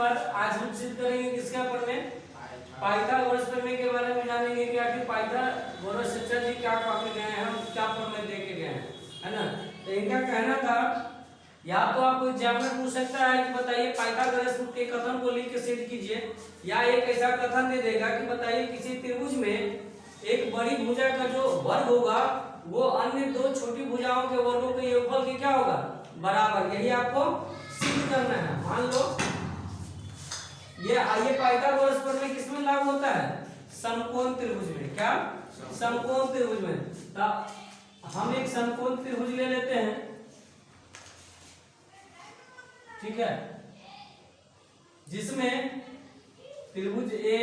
बाद आज हम सिद्ध करेंगे किसका प्रमेय, पाइथागोरस प्रमेय के बारे में जानेंगे कि आखिर पाइथागोरस शिक्षक जी क्या पढ़ के गए हैं, हम क्या प्रमेय दे के गए हैं, है ना। तो इनका कहना था, या तो आपको एग्जामिनर पूछ सकता है कि बताइए पाइथागोरस के कथन को लिख के सिद्ध कीजिए, या एक ऐसा कथन दे देगा कि बताइए किसी त्रिभुज में एक बड़ी भुजा का जो वर्ग होगा वो अन्य दो छोटी भुजाओं के वर्गों के योगफल के क्या होगा, बराबर। यही आपको सिद्ध करना है। मान लो ये पाइथागोरस प्रमेय किसमें लागू होता है, समकोण त्रिभुज में। क्या, समकोण त्रिभुज में। तो हम एक समकोण त्रिभुज ले लेते हैं, ठीक है, जिसमें त्रिभुज ए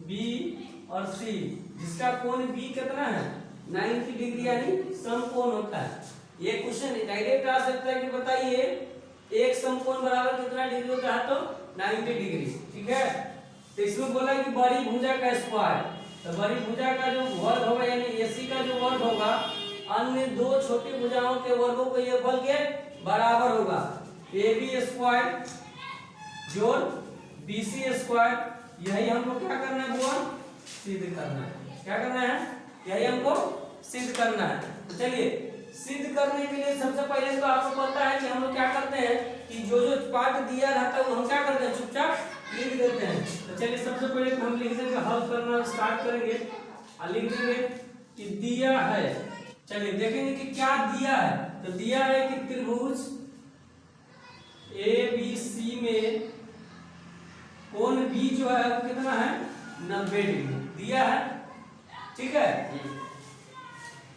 बी और सी, जिसका कोण बी कितना है 90 डिग्री, यानी समकोण होता है। ये क्वेश्चन डायरेक्ट आ सकता है कि बताइए एक समकोण बराबर कितना डिग्री होता है, तो 90 डिग्री, ठीक है। तो इसमें बोला कि बड़ी भुजा का स्क्वायर, तो बड़ी भुजा का जो वर्ग होगा यानी एसी का जो वर्ग होगा अन्य दो छोटी भुजाओं के वर्गों के योगफल के बराबर होगा। ए बी स्क्वायर जोड़ बी सी स्क्वायर, यही हमको क्या करना है बुआ, सिद्ध करना है। क्या करना है, यही हमको सिद्ध करना है। तो चलिए सिद्ध करने के लिए सबसे पहले तो आपको पता है कि हम लोग क्या करते हैं कि जो जो पार्ट दिया रहता है वो हम क्या करते हैं, चुपचाप लिख देते हैं। तो चलिए सबसे पहले हम लिख देंगे, हल करना स्टार्ट करेंगे और लिख देंगे कि दिया है। चलिए देखेंगे कि क्या दिया है। तो दिया है कि त्रिभुज ए बी सी में कोण बी जो है वो कितना है 90 डिग्री दिया है, ठीक है।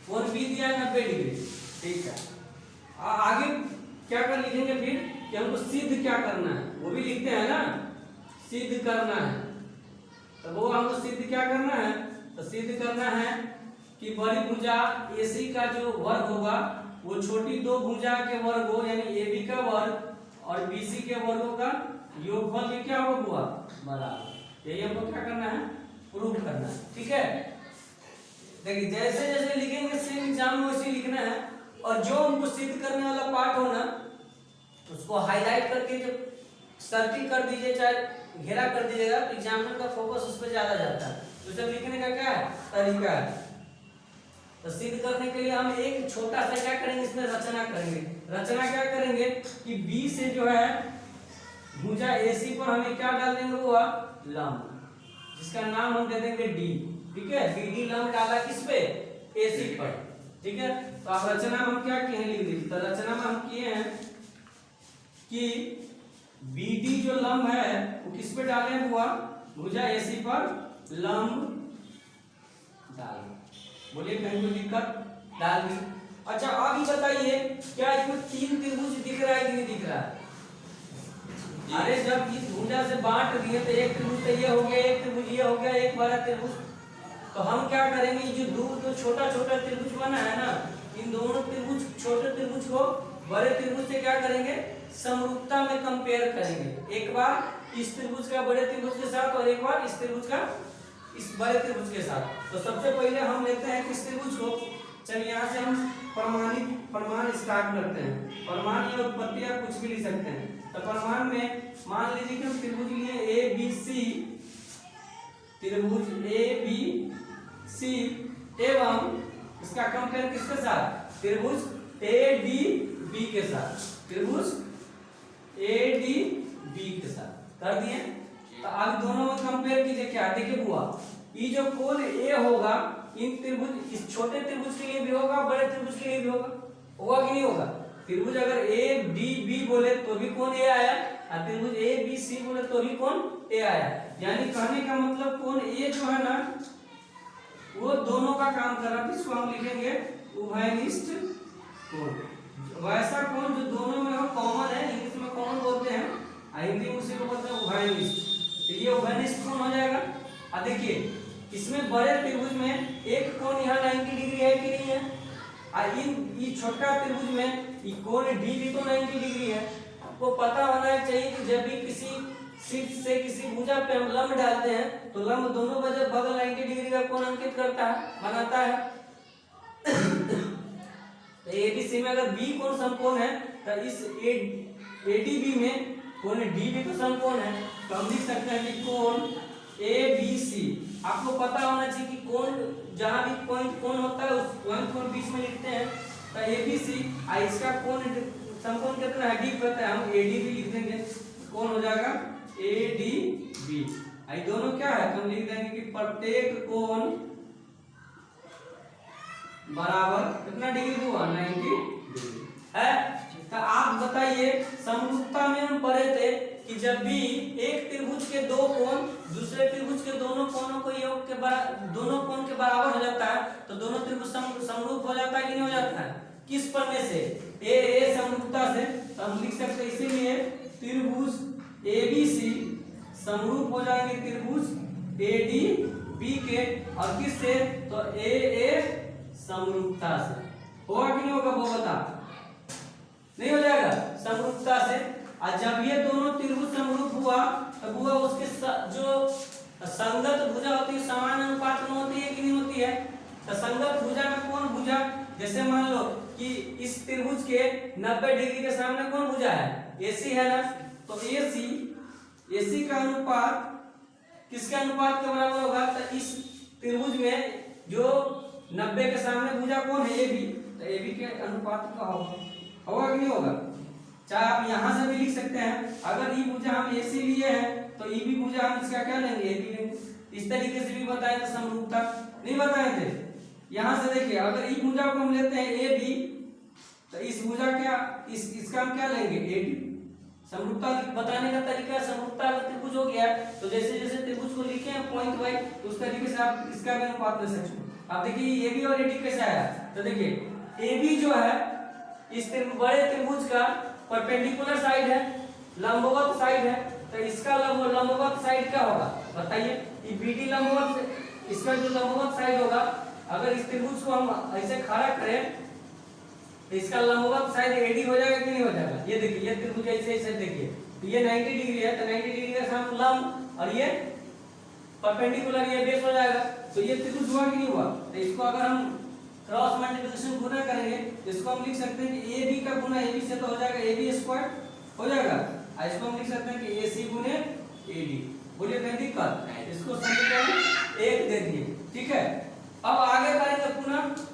कोण बी दिया है 90 डिग्री, ठीक है। आगे क्या कर लिखेंगे फिर कि हमको सिद्ध क्या करना है, वो भी लिखते हैं ना, सिद्ध करना है। तो वो हमको सिद्ध क्या करना है, तो सिद्ध करना है कि बड़ी भुजा एसी का जो वर्ग होगा वो छोटी दो भुजा के वर्ग हो, यानी ए बी का वर्ग और बीसी के वर्गों का योगफल के क्या होगा, बराबर। यही हमको क्या करना है, प्रूव करना है, ठीक है। देखिए जैसे जैसे लिखेंगे सेम एग्जाम में वैसे लिखना है, और जो हमको सिद्ध करने वाला पार्ट हो ना उसको हाईलाइट करके जब सर्किल कर दीजिए, चाहे घेरा कर दीजिएगा, तो एग्जामिनर का फोकस उस पर ज्यादा जाता है। तो जब लिखने का क्या है तरीका है। तो सिद्ध करने के लिए हम एक छोटा सा क्या करेंगे, इसमें रचना करेंगे। रचना क्या करेंगे कि बी से जो है भुजा एसी पर हमें क्या डाल देंगे, वो लंब, जिसका नाम हम दे देंगे डी, ठीक है। डी लंब डाला किस पे, एसी पर, ठीक है। तो अब रचना में हम क्या किए हैं, लिख दीजिए। तो रचना में हम किए हैं कि बीडी जो लंब है वो किस पे डाले हुआ, भुजा एसी पर लंब डाल, बोलिए कहीं कोई दिक्कत, डाल दी। अच्छा अब ये बताइए क्या इसमें तीन त्रिभुज दिख रहा है कि नहीं दिख रहा है। अरे जब इस भुजा से बांट दिए तो एक त्रिभुज तो ये हो गया, एक त्रिभुज ये हो गया, एक बड़ा त्रिभुज। तो हम क्या करेंगे, जो दो छोटा छोटा त्रिभुज बना है ना, इन दोनों त्रिभुज छोटे त्रिभुज को बड़े त्रिभुज से क्या करेंगे, समरूपता में कंपेयर करेंगे। एक बार इस त्रिभुज का बड़े त्रिभुज के साथ और एक बार इस त्रिभुज का इस बड़े त्रिभुज के साथ। तो सबसे पहले हम लेते हैं इस त्रिभुज को। चलिए यहाँ से हम प्रमाण स्टार्ट करते हैं। प्रमाण या उत्पत्ति आप कुछ भी लिख सकते हैं। तो प्रमाण में मान लीजिए कि हम त्रिभुज लिए ए बी सी, त्रिभुज ए बी सी एवं इसका कंपेयर किसके साथ, त्रिभुज ए डी बी के साथ, त्रिभुज ए डी बी के साथ कर दिए। तो अब दोनों में कंपेयर कीजिए, क्या देखिए हुआ, ये जो कोण ए होगा इन त्रिभुज इस छोटे त्रिभुज के लिए भी होगा, बड़े त्रिभुज के लिए भी होगा कि नहीं होगा। त्रिभुज अगर ए डी बी बोले तो भी कोण ए आया, और त्रिभुज ए बी सी बोले तो भी कोण ए आया। यानी कहने का मतलब कोण ए जो है ना वो दोनों का काम कर रहा है। इसको हम लिखेंगे उभयनिष्ठ कोण। वैसा कोण जो दोनों में कॉमन है, इंग्लिश में कॉमन बोलते हैं और हिंदी में उसी को बोलते हैं उभयनिष्ठ। तो ये उभयनिष्ठ कोण हो जाएगा। और देखिए इसमें बड़े त्रिभुज में एक कोण यहाँ 90 डिग्री है कि नहीं है, और इन छोटा त्रिभुज में ये कोण डी भी तो 90 डिग्री है। आपको पता होना चाहिए कि जब भी किसी शीर्ष से किसी भुजा पे हम लंब डालते हैं तो लंब दोनों बगल 90 डिग्री का कोण अंकित करता है, बनाता है। तो एबीसी में अगर बी कोण समकोण है तो इस एडीबी में कोण डी भी तो समकोण है, तो हम लिख सकते हैं कि कोण ए बी सी। आपको पता होना चाहिए कि कोण जहां भी पॉइंट कोण होता है उस पॉइंट को बीच में लिखते हैं, तो ए बी सी। इसका कोण समकोण कितना है, डी पता है, हम ए डी भी लिख देंगे, कोण हो जाएगा ए डी बी। आई दोनों क्या है, तो हम लिख देंगे कि प्रत्येक कोण बराबर कितना डिग्री हुआ, 90 डिग्री है। तो आप बताइए, समरूपता में हम पढ़े थे कि जब भी एक त्रिभुज के दो कोण दूसरे त्रिभुज के दोनों कोणों को योग के दोनों कोण के बराबर हो जाता है, तो दोनों त्रिभुज समरूप हो जाता है कि नहीं हो जाता है, किस पढ़ने से, ए समरूपता से। तो हम लिख सकते हैं इसीलिए त्रिभुज एबीसी समरूप हो जाएंगे त्रिभुज एडीबी के, और किससे, तो ए समरूपता से। होगा कि नहीं होगा वो बता, नहीं हो जाएगा समरूपता से। और जब ये दोनों त्रिभुज समरूप हुआ, तब हुआ उसके जो संगत भुजा होती है समान अनुपात में होती है कि नहीं होती है। तो संगत भुजा में कौन भुजा, जैसे मान लो कि इस त्रिभुज के 90 डिग्री के सामने कौन भुजा है, एसी है ना, तो एसी का अनुपात किसके अनुपात के बराबर होगा, तो इस त्रिभुज में जो 90 के सामने भुजा कौन है, एबी, तो एबी के अनुपात का होगा कि नहीं होगा। चाहे आप यहां से भी लिख सकते हैं, अगर ई भुजा हम एसी लिए हैं तो ई भी भुजा हम इसका क्या लेंगे, एबी लेंगे। इस तरीके से भी बताए थे समरूपता, नहीं बताए थे। यहां से देखिए, अगर ई भुजा को हम लेते हैं एबी, तो इस भुजा क्या इसका हम क्या लेंगे, एडी। समरूपता बताने का तरीका, समरूपता अगर त्रिभुज हो गया तो जैसे जैसे त्रिभुज को लिखे हैं पॉइंट वाइज, तो उस तरीके से आप इसका भी अनुपात ले सकते हैं। अब देखिए एबी और एडी कैसे आया, तो देखिए एबी जो है इस बड़े त्रिभुज का परपेंडिकुलर साइड है, लंबवत साइड है, तो इसका लंबवत साइड क्या होगा बताइए, ये बीडी लंबवत, इसका जो लंबवत साइड होगा, अगर इस त्रिभुज को हम ऐसे खड़ा करें तो इसका लंबवत साइड एडी हो जाएगा कि नहीं हो जाएगा। ये देखिए, ये त्रिभुज ऐसे ऐसे देखिए, तो ये 90 डिग्री है, तो 90 डिग्री का सामने लंब और ये परपेंडिकुलर, ये बेस हो जाएगा। तो ये त्रिभुज हुआ कि नहीं हुआ। तो इसको अगर हम क्रॉस मल्टीप्लिकेशन गुना करेंगे, इसको हम लिख सकते हैं कि AB का गुना AB से तो हो जाएगा AB स्क्वायर हो जाएगा, और इसको हम लिख सकते हैं कि AC गुने AD। बोलिए कोई दिक्कत, इसको समीकरण 1 दे दिए, ठीक है। अब आगे करेंगे पुनः,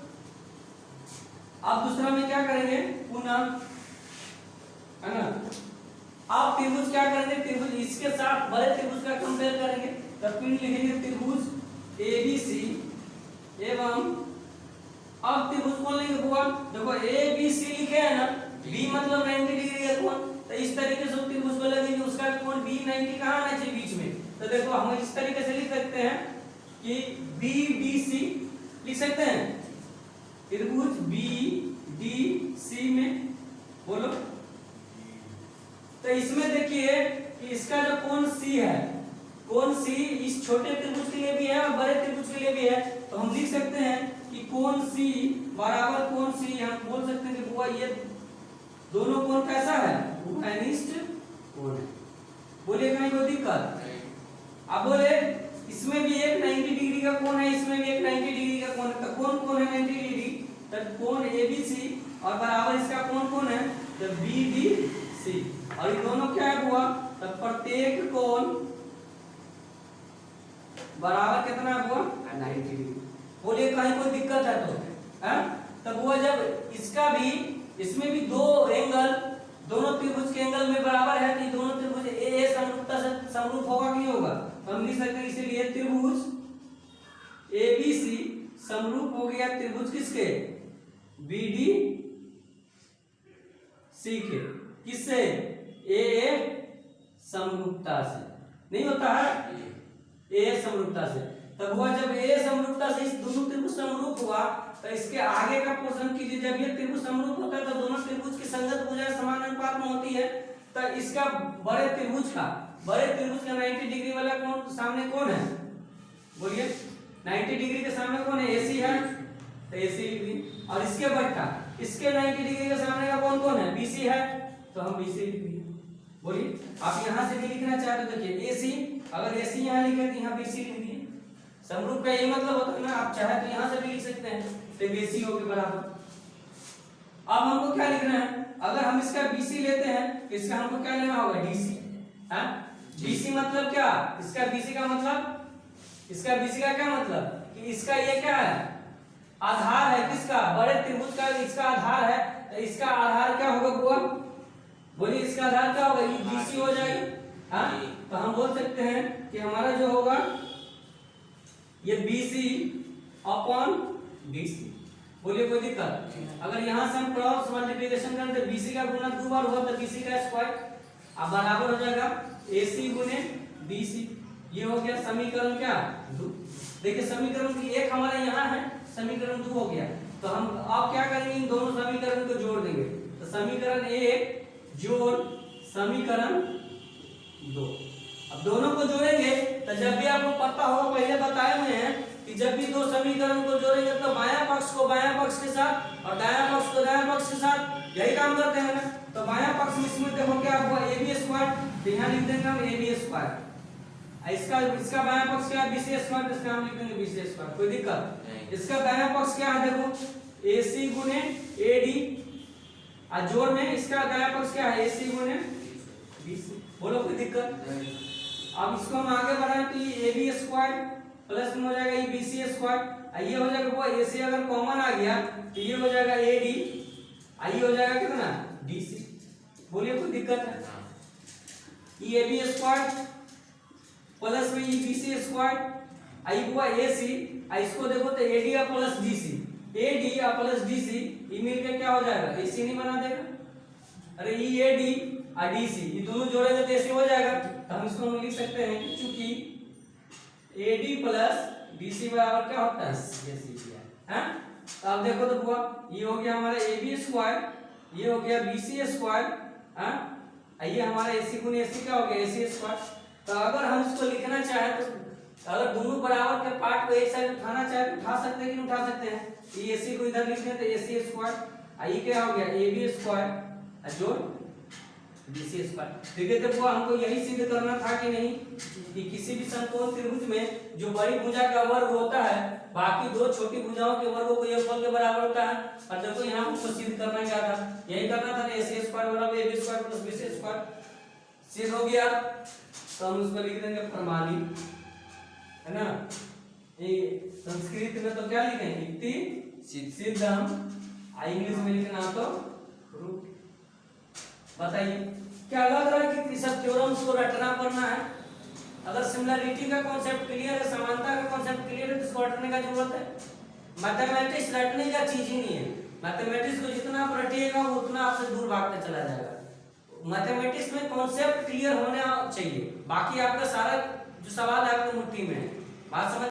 अब दूसरा में क्या करेंगे पुनः, है ना। अब त्रिभुज क्या करेंगे, त्रिभुज इसके साथ बड़े त्रिभुज का कंपेयर करेंगे, तब फिर लिखेंगे त्रिभुज ABC एवं, अब त्रिभुज कौन लेंगे बुआ, देखो ए बी सी लिखे है ना, बी मतलब 90 डिग्री है कोण, तो इस तरीके से त्रिभुज को लगेंगे, उसका कोण बी 90 कहां आना चाहिए बीच में। तो देखो हम इस तरीके से लिख सकते हैं कि बी डी सी लिख सकते हैं, त्रिभुज बी डी सी में, बोलो। तो इसमें देखिए कि इसका जो कोण सी है, कोण सी इस छोटे त्रिभुज के लिए भी है और बड़े त्रिभुज के लिए भी है, तो हम लिख सकते हैं कि कोण C बराबर कोण C, हम बोल सकते हैं कि बुआ ये दोनों कोण कैसा है, अनिष्ट कोण है। बोलिए कहीं कोई दिक्कत, अब बोले इसमें भी एक 90 डिग्री का कोण है, इसमें भी एक 90 डिग्री का कोण है, तो कौन कोण है 90 डिग्री, तो कोण ABC और बराबर इसका कौन है, तो BDC, और ये दोनों क्या है बुआ, तो प्रत्येक कोण बराबर कितना है बुआ, 90 डिग्री। बोलिए कहीं कोई दिक्कत है तो, है तब हुआ जब इसका भी, इसमें भी दो एंगल दोनों त्रिभुज के एंगल में बराबर है, तो दोनों त्रिभुज ए समरूपता से समरूप होगा कि नहीं होगा। तो हम लिख सकते हैं इसीलिए त्रिभुज एबीसी समरूप हो गया त्रिभुज किसके, बीडी सी के, किससे, ए समरूपता से, नहीं होता है ए समरूपता से। तब हुआ जब ए समरूपता से इस दोनों त्रिभुज समरूप हुआ, तो इसके आगे का पोर्शन कीजिए, जब ये त्रिभुज समरूप होता है तो दोनों त्रिभुज की संगत भुजाएं समान अनुपात में होती है, तो इसका बड़े त्रिभुज का 90 डिग्री वाला कौन सामने कौन है, बोलिए 90 डिग्री के सामने कौन है, एसी है, तो एसी लिख दी, और इसके बढ़ता इसके 90 डिग्री के सामने का कौन है, बीसी है, तो हम बीसी लिख दिए। बोलिए आप यहां से भी लिखना चाहते तो देखिए एसी, अगर एसी यहां लिखे तो यहां बीसी लिख दिए। समरूप का ये मतलब होता है ना, आप चाहे तो यहां से भी लिख सकते हैं, तो बीसी हो गया बराबर। अब हमको क्या लिखना है, अगर हम इसका बीसी लेते हैं तो इसका हमको क्या लेना होगा, डीसी। है। BC मतलब क्या, इसका BC का मतलब, इसका BC का क्या मतलब कि इसका ये क्या है, आधार है किसका, बड़े त्रिभुज का इसका आधार है। तो इसका आधार क्या होगा बुआ, बोलिए इसका आधार क्या होगा, ये BC हो जाएगी। हाँ, तो हम बोल सकते हैं कि हमारा जो होगा ये BC अपॉन BC। बोलिए कोई दिक्कत, अगर यहां से हम क्रॉस मल्टीप्लिकेशन करें तो BC का गुना 2 बार होगा तो BC का स्क्वायर अब बराबर हो जाएगा AC गुने BC। ये हो गया समीकरण क्या 2। देखिए समीकरण की 1 हमारे यहाँ है, समीकरण 2 हो गया। तो हम अब क्या करेंगे, इन दोनों समीकरण को जोड़ देंगे। तो समीकरण 1 जोड़ समीकरण 2, अब दोनों को जोड़ेंगे तो जब भी आपको पता होगा, पहले बताए हुए हैं कि जब भी दो समीकरण को जोड़ेंगे तो बायां पक्ष को बायां पक्ष के साथ और दायां पक्ष को दायां पक्ष के साथ, यही काम करते हैं ना। तो बायां पक्ष में इसमें देखो क्या हुआ AB स्क्वायर, तो यहाँ लिख देंगे हम AB स्क्वायर। इसका बायां पक्ष क्या है BC स्क्वायर, इसका हम लिख देंगे BC स्क्वायर, कोई दिक्कत। इसका दायां पक्ष क्या है देखो AC गुने AD, और जोड़ में इसका दायां पक्ष क्या है AC गुने BC। बोलो कोई दिक्कत। अब इसको हम आगे बढ़ाएं तो ये AB स्क्वायर प्लस में हो जाएगा ये BC स्क्वायर, ये हो जाएगा वो AC अगर कॉमन आ गया तो ये हो जाएगा AD, ये हो जाएगा कितना BC। बोलिए कोई दिक्कत है। ये AB स्क्वायर प्लस में ये BC स्क्वायर, आई हुआ AC, इसको देखो तो AD plus BC, AD plus BC ये मिलकर क्या हो जाएगा AC नहीं बना देगा। अरे ये AD और DC ये दोनों जोड़ेंगे तो AC हो जाएगा। तो हम इसको हम लिख सकते हैं कि चूंकि AD प्लस BC बराबर क्या होता है AC है। तो अब देखो तो बुआ ये हो गया हमारा AB स्क्वायर, ये हो गया BC स्क्वायर, ये हमारा AC गुने AC क्या हो गया AC स्क्वायर। तो अगर हम इसको लिखना चाहे तो अगर दोनों बराबर के पार्ट को एक साइड उठाना चाहे तो उठा सकते हैं कि नहीं उठा सकते हैं। ये AC को इधर लिख दें तो AC स्क्वायर, ये क्या हो गया AB स्क्वायर जोड़ BC स्क्वायर। देखिए देखो हमको यही सिद्ध करना था कि नहीं कि किसी भी समकोण त्रिभुज में जो बड़ी भुजा का वर्ग होता है बाकी दो छोटी भुजाओं के वर्गों को योगफल के बराबर होता है। और देखो यहाँ हमको सिद्ध करना क्या था, यही करना था ना AC स्क्वायर बराबर AB square plus BC square. सिद्ध हो गया तो हम उसको लिख देंगे प्रमाणित, है ना। ये संस्कृत में तो क्या लिखेंगे इति सिद्धम, इंग्लिश में लिखना तो प्रूफ। बताइए क्या लग रहा है कि सब थ्योरम्स को रटना पड़ना है। अगर सिमिलरिटी का कॉन्सेप्ट क्लियर है, समानता का कॉन्सेप्ट क्लियर है तो इसको रटने का जरूरत है। मैथमेटिक्स रटने का चीज ही नहीं है। मैथमेटिक्स को जितना आप रटिएगा वो उतना आपसे दूर भागते चला जाएगा। मैथमेटिक्स में कॉन्सेप्ट क्लियर होना चाहिए, बाकी आपका सारा जो सवाल है आपकी मुट्ठी में है। बात समझ